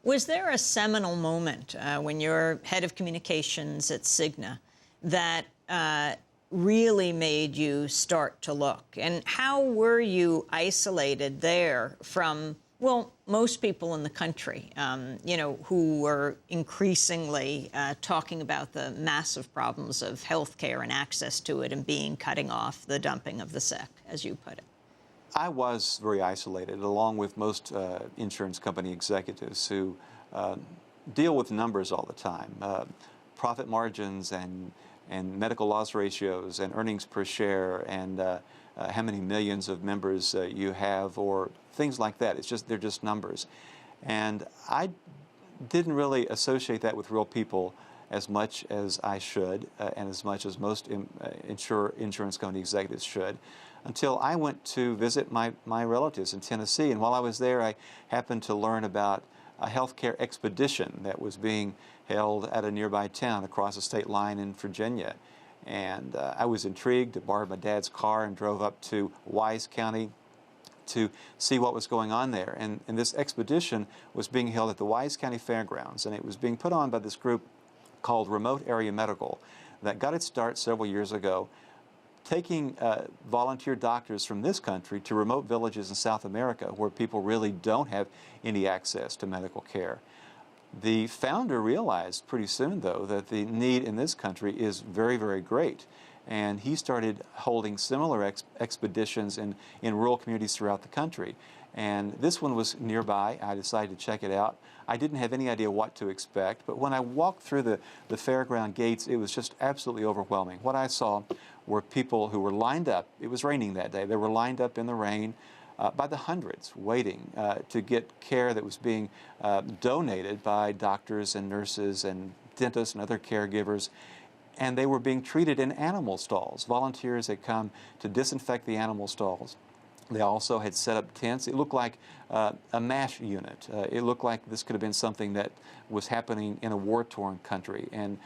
Was there a seminal moment when you're head of communications at CIGNA that really made you start to look? And how were you isolated there from, well, most people in the country, you know, who were increasingly talking about the massive problems of health care and access to it and cutting off the dumping of the sick, as you put it? I was very isolated, along with most insurance company executives who deal with numbers all the time, profit margins and medical loss ratios and earnings per share and how many millions of members you have or things like that. They're just numbers. And I didn't really associate that with real people as much as I should and as much as most insurance company executives should, until I went to visit my relatives in Tennessee. And while I was there, I happened to learn about a healthcare expedition that was being held at a nearby town across the state line in Virginia. And I was intrigued. I borrowed my dad's car and drove up to Wise County to see what was going on there. And this expedition was being held at the Wise County Fairgrounds, and it was being put on by this group called Remote Area Medical that got its start several years ago, taking volunteer doctors from this country to remote villages in South America where people really don't have any access to medical care. The founder realized pretty soon, though, that the need in this country is very, very great. And he started holding similar expeditions in rural communities throughout the country. And this one was nearby. I decided to check it out. I didn't have any idea what to expect, but when I walked through the fairground gates, it was just absolutely overwhelming. What I saw were people who were lined up. It was raining that day. They were lined up in the rain by the hundreds, waiting to get care that was being donated by doctors and nurses and dentists and other caregivers. And they were being treated in animal stalls. Volunteers had come to disinfect the animal stalls. They also had set up tents. It looked like a MASH unit. It looked like this could have been something that was happening in a war-torn country, and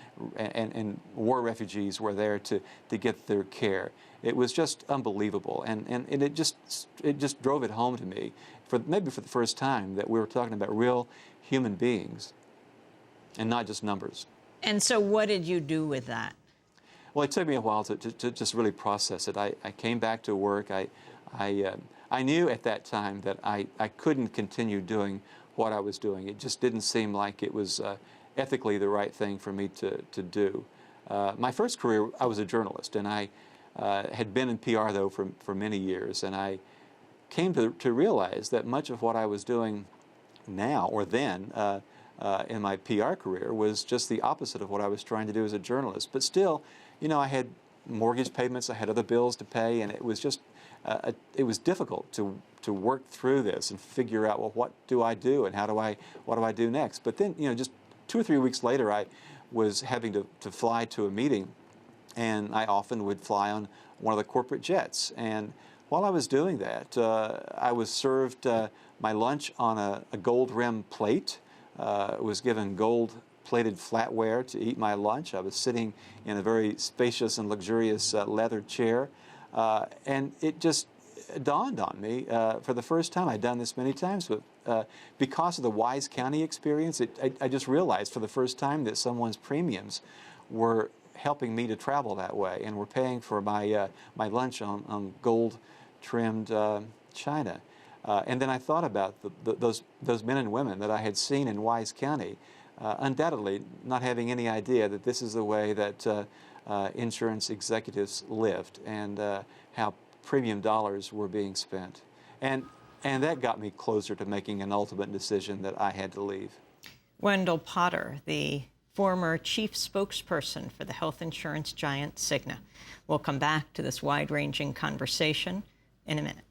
war refugees were there to get their care. It was just unbelievable, and it just drove it home to me, maybe for the first time, that we were talking about real human beings and not just numbers. And so what did you do with that? Well, it took me a while to just really process it. I came back to work. I knew at that time that I couldn't continue doing what I was doing. It just didn't seem like it was ethically the right thing for me to do. My first career, I was a journalist, and I had been in PR, though, for many years. And I came to realize that much of what I was doing now or then in my PR career was just the opposite of what I was trying to do as a journalist. But still, you know, I had mortgage payments, I had other bills to pay, and it was just it was difficult to work through this and figure out, well, what do I do and what do I do next? But then, you know, just 2 or 3 weeks later, I was having to fly to a meeting, and I often would fly on one of the corporate jets. And while I was doing that, I was served my lunch on a gold rim plate. Was given gold-plated flatware to eat my lunch. I was sitting in a very spacious and luxurious leather chair. And it just dawned on me for the first time. I'd done this many times, but because of the Wise County experience, I just realized for the first time that someone's premiums were helping me to travel that way and were paying for my lunch on gold-trimmed china. And then I thought about those men and women that I had seen in Wise County, undoubtedly not having any idea that this is the way that insurance executives lived and how premium dollars were being spent. And that got me closer to making an ultimate decision that I had to leave. Wendell Potter, the former chief spokesperson for the health insurance giant Cigna. We'll come back to this wide-ranging conversation in a minute.